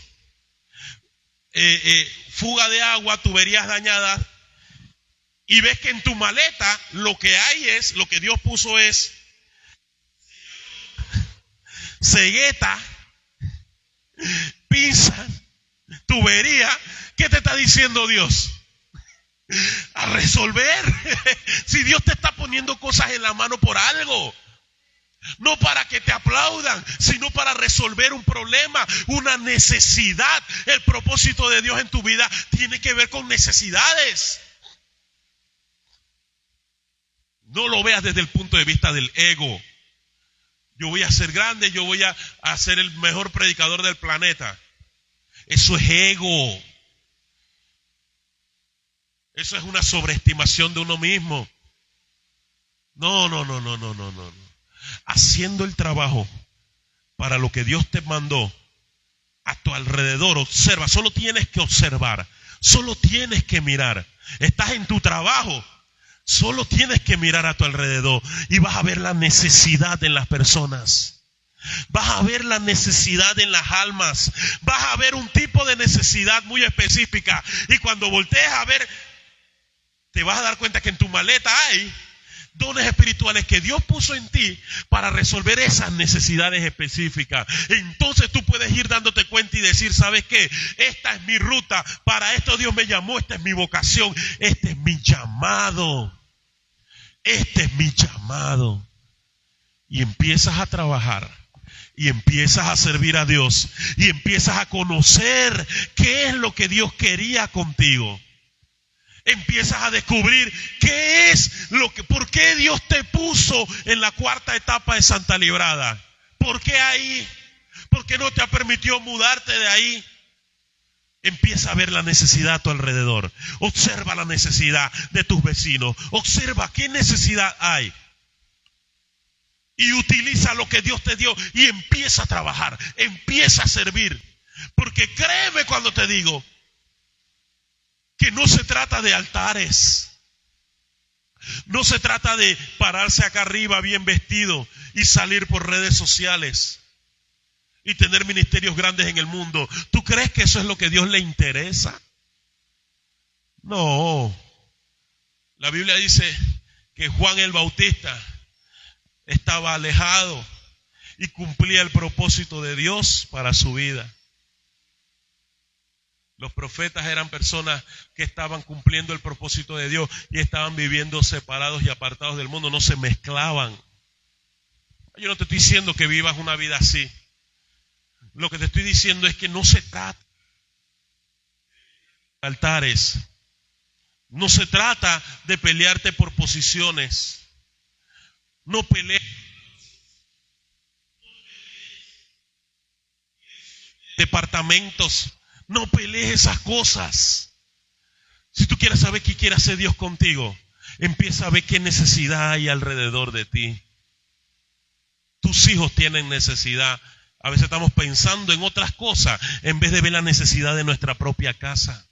fuga de agua, tuberías dañadas, y ves que en tu maleta lo que hay es, lo que Dios puso es cegueta, pinza, tubería, ¿qué te está diciendo Dios? A resolver. Si Dios te está poniendo cosas en la mano por algo. No para que te aplaudan, sino para resolver un problema, una necesidad. El propósito de Dios en tu vida tiene que ver con necesidades. No lo veas desde el punto de vista del ego. Yo voy a ser grande, yo voy a ser el mejor predicador del planeta. Eso es ego. Eso es una sobreestimación de uno mismo. No. Haciendo el trabajo para lo que Dios te mandó a tu alrededor, observa, solo tienes que observar, solo tienes que mirar. Estás en tu trabajo, solo tienes que mirar a tu alrededor y vas a ver la necesidad en las personas. Vas a ver la necesidad en las almas. Vas a ver un tipo de necesidad muy específica. Y cuando voltees a ver, te vas a dar cuenta que en tu maleta hay dones espirituales que Dios puso en ti para resolver esas necesidades específicas. Entonces tú puedes ir dándote cuenta y decir, ¿sabes qué? Esta es mi ruta, para esto Dios me llamó, esta es mi vocación, este es mi llamado. Este es mi llamado. Y empiezas a trabajar, y empiezas a servir a Dios, y empiezas a conocer qué es lo que Dios quería contigo. Empiezas a descubrir qué es por qué Dios te puso en la cuarta etapa de Santa Librada. ¿Por qué ahí? ¿Por qué no te ha permitido mudarte de ahí? Empieza a ver la necesidad a tu alrededor. Observa la necesidad de tus vecinos. Observa qué necesidad hay. Y utiliza lo que Dios te dio y empieza a trabajar. Empieza a servir. Porque créeme cuando te digo que no se trata de altares. No se trata de pararse acá arriba bien vestido y salir por redes sociales y tener ministerios grandes en el mundo. ¿Tú crees que eso es lo que a Dios le interesa? No. La Biblia dice que Juan el Bautista estaba alejado y cumplía el propósito de Dios para su vida. Los profetas eran personas que estaban cumpliendo el propósito de Dios y estaban viviendo separados y apartados del mundo, no se mezclaban. Yo no te estoy diciendo que vivas una vida así. Lo que te estoy diciendo es que no se trata de altares. No se trata de pelearte por posiciones. No pelees departamentos. No pelees esas cosas. Si tú quieres saber qué quiere hacer Dios contigo, empieza a ver qué necesidad hay alrededor de ti. Tus hijos tienen necesidad. A veces estamos pensando en otras cosas en vez de ver la necesidad de nuestra propia casa.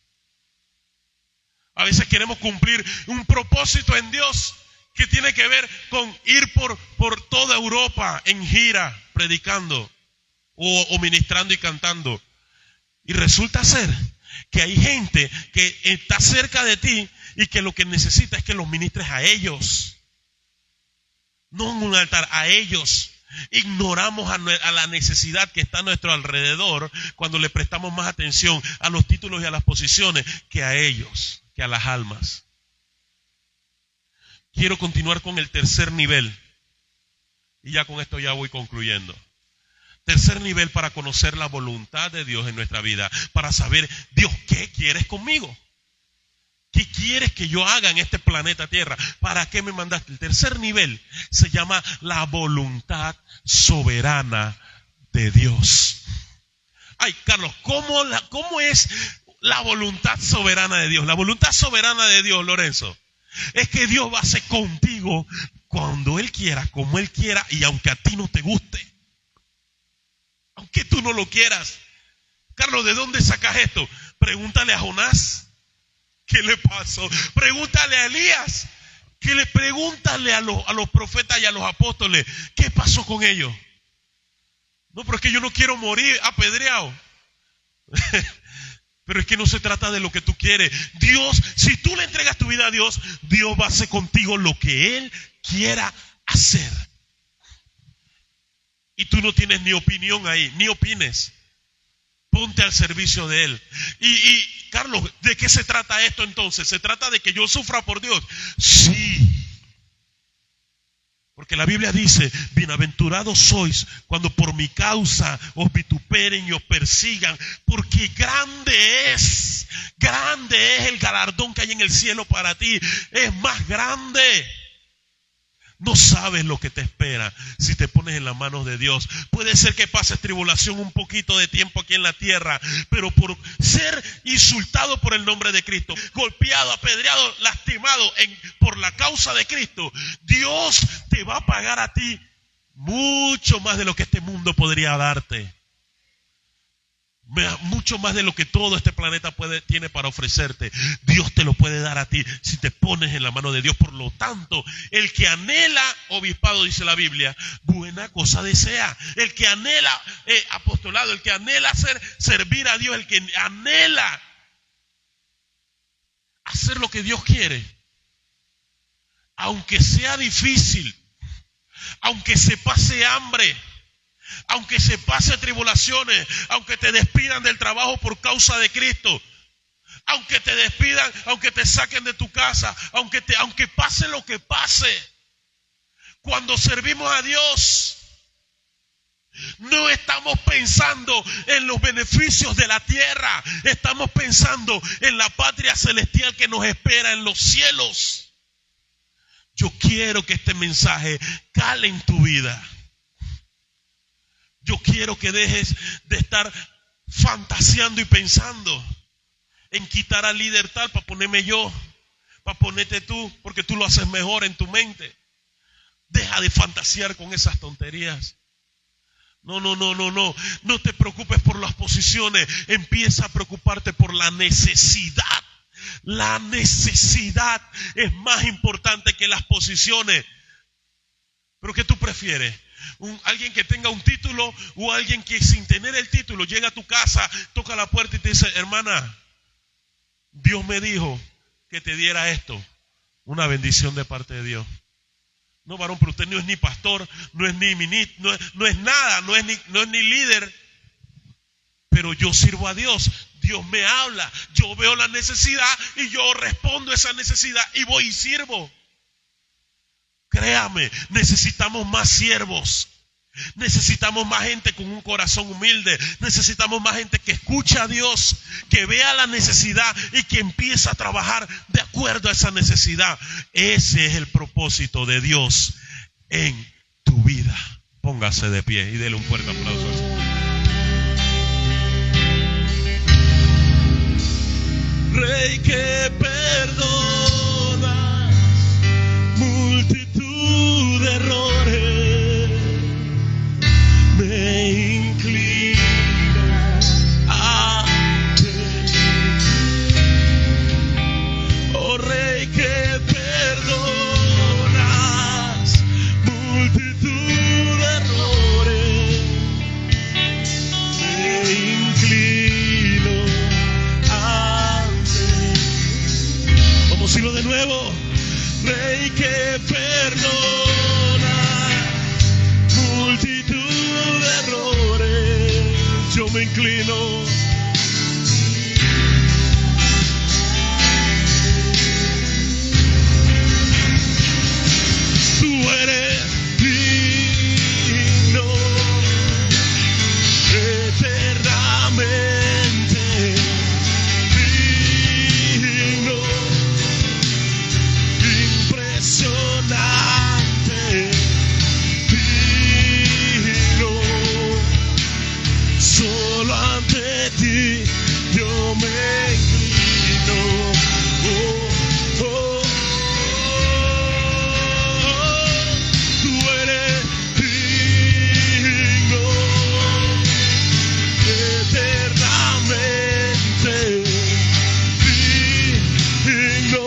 A veces queremos cumplir un propósito en Dios que tiene que ver con ir por toda Europa en gira, predicando o ministrando y cantando. Y resulta ser que hay gente que está cerca de ti y que lo que necesita es que los ministres a ellos. No en un altar, a ellos. Ignoramos a la necesidad que está a nuestro alrededor cuando le prestamos más atención a los títulos y a las posiciones que a ellos, que a las almas. Quiero continuar con el tercer nivel. Y ya con esto ya voy concluyendo. Tercer nivel para conocer la voluntad de Dios en nuestra vida. Para saber, Dios, ¿qué quieres conmigo? ¿Qué quieres que yo haga en este planeta Tierra? ¿Para qué me mandaste? El tercer nivel se llama la voluntad soberana de Dios. Ay, Carlos, ¿cómo es la voluntad soberana de Dios? La voluntad soberana de Dios, Lorenzo, es que Dios va a hacer contigo cuando Él quiera, como Él quiera, y aunque a ti no te guste. Aunque tú no lo quieras. Carlos, ¿de dónde sacas esto? Pregúntale a Jonás. ¿Qué le pasó? Pregúntale a Elías. Pregúntale a los profetas y a los apóstoles. ¿Qué pasó con ellos? No, pero es que yo no quiero morir apedreado. Pero es que no se trata de lo que tú quieres. Dios, si tú le entregas tu vida a Dios, Dios va a hacer contigo lo que Él quiera hacer. Y tú no tienes ni opinión ahí, ni opines. Ponte al servicio de Él. Y Carlos, ¿de qué se trata esto entonces? ¿Se trata de que yo sufra por Dios? Sí. Porque la Biblia dice, bienaventurados sois cuando por mi causa os vituperen y os persigan, porque grande es el galardón que hay en el cielo para ti. Es más grande. No sabes lo que te espera si te pones en las manos de Dios. Puede ser que pases tribulación un poquito de tiempo aquí en la tierra, pero por ser insultado por el nombre de Cristo, golpeado, apedreado, lastimado por la causa de Cristo, Dios te va a pagar a ti mucho más de lo que este mundo podría darte. Mucho más de lo que todo este planeta tiene para ofrecerte. Dios te lo puede dar a ti si te pones en la mano de Dios. Por lo tanto, el que anhela obispado, dice la Biblia, buena cosa desea. El que anhela apostolado, el que anhela servir a Dios, el que anhela hacer lo que Dios quiere, aunque sea difícil, aunque se pase hambre, aunque se pase tribulaciones, aunque te despidan del trabajo por causa de Cristo, aunque te despidan, aunque te saquen de tu casa, aunque pase lo que pase, cuando servimos a Dios, no estamos pensando en los beneficios de la tierra, estamos pensando en la patria celestial que nos espera en los cielos. Yo quiero que este mensaje cale en tu vida. Yo quiero que dejes de estar fantaseando y pensando en quitar al líder tal para ponerme yo, para ponerte tú, porque tú lo haces mejor en tu mente. Deja de fantasear con esas tonterías. No. No te preocupes por las posiciones. Empieza a preocuparte por la necesidad. La necesidad es más importante que las posiciones. ¿Pero qué tú prefieres? ¿Alguien que tenga un título o alguien que sin tener el título llega a tu casa, toca la puerta y te dice, hermana, Dios me dijo que te diera esto? Una bendición de parte de Dios. No, varón, pero usted no es ni pastor, no es ni ministro, no es nada, no es ni líder. Pero yo sirvo a Dios. Dios me habla, yo veo la necesidad y yo respondo a esa necesidad y voy y sirvo. Créame, necesitamos más siervos. Necesitamos más gente con un corazón humilde. Necesitamos más gente que escucha a Dios, que vea la necesidad y que empieza a trabajar de acuerdo a esa necesidad. Ese es el propósito de Dios en tu vida. Póngase de pie y dele un fuerte aplauso al Señor. Rey que perdonas multitud de errores, me inclino a ti. Oh Rey que perdonas multitud de errores, me inclino ante. Vamos a decirlo de nuevo. Rey que perdona multitud de errores, yo me inclino. Tú eres digno, eternamente digno, impresionante, digno. Solo ante ti yo me inclino. Oh, oh, oh. Tú eres digno, eternamente digno,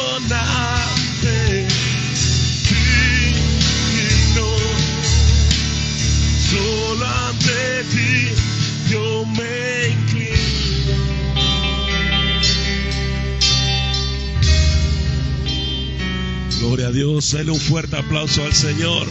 impresionante, digno. Solo ante ti yo me inclino. Gloria a Dios, dale un fuerte aplauso al Señor.